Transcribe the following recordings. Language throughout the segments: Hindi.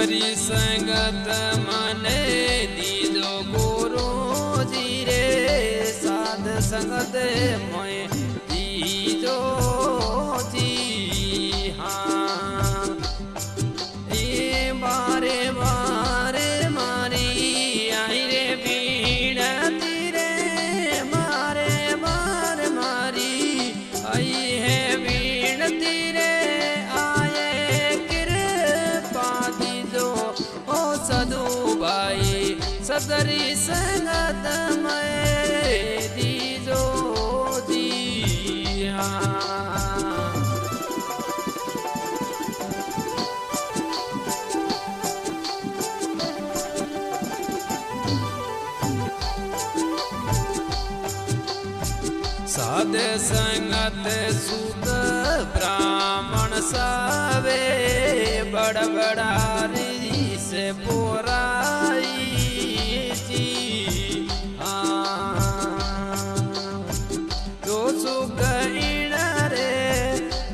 सदरी संगत मने दीदो गुरु जी रे साध संगत मैं दीदो जी। हाँ ये बारे बारे मारी आई रे बीणती रे बारे बार मारी आई है बीणती रे सदू भाई सदरी संगत मैं दीजो जी। हाँ साध संगत सुत ब्राह्मण सावे बड़ बड़ा से पोराई जी। जो सुख रे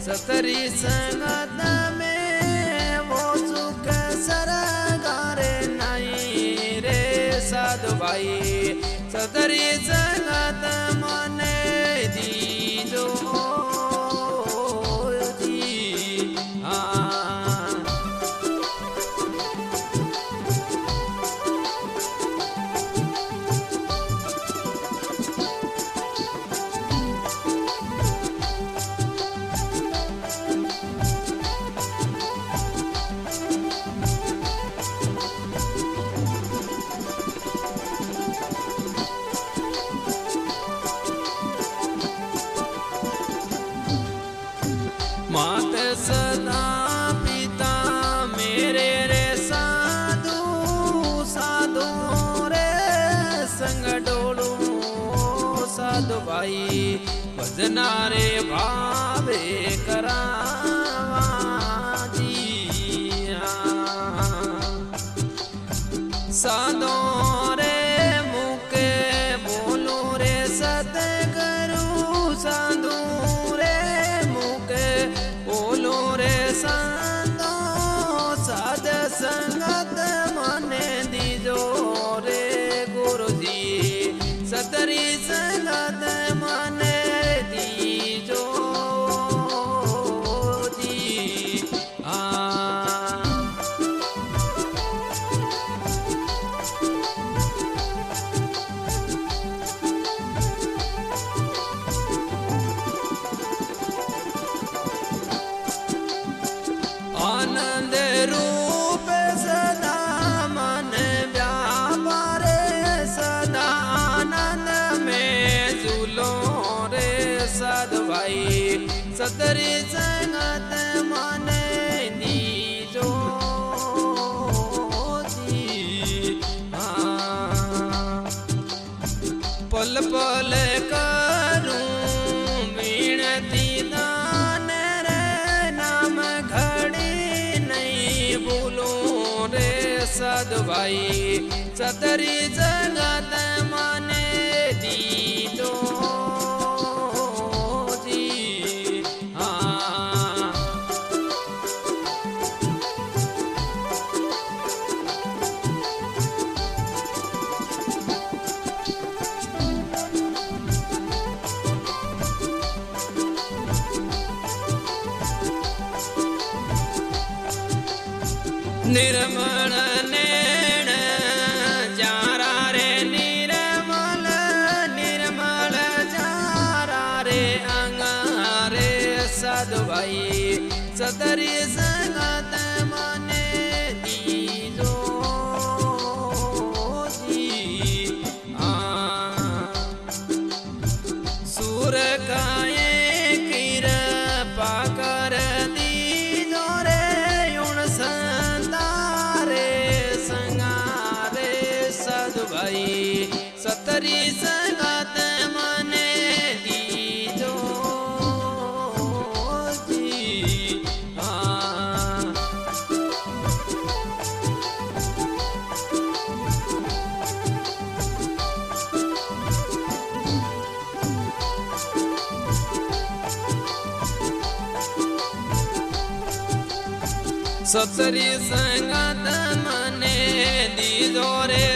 सतरी संगत में वो सुख सरगारे नहीं रे साधु भाई सतरी संगत मने दीजो जी। हाँ मात सदा पिता मेरे रे साधु साधु रे संग डोलू साधु भाई भजना रे भावे करावा जी। साधु रे मुके बोलू रे सतगुरु साधु साध संगत मने दीजो रे गुरु जी सतरी संगत मने दीजो जी। हाँ आनंद रूप सदा मन व्यापारे सदा आनंद में झूलो रे साधु भाई सतरी संगत मने दीजो जी। हाँ पल पल करूं विनती दान रे नाम घड़ी नहीं भूलो रे साधु भाई सतरी जगत मने दीजो जी। हाँ निर्मल नैन जारा रे निर्मल निर्मल जारा रे अंगारे साधु भाई सतरी संगत मने दीजो जी। हाँ सूर काए कृपा कर दीजो रे युण संतारे संगारे साधु भाई सतरी संगत मने दीजो जी। हाँ સતરી સંગત મને દીધો રે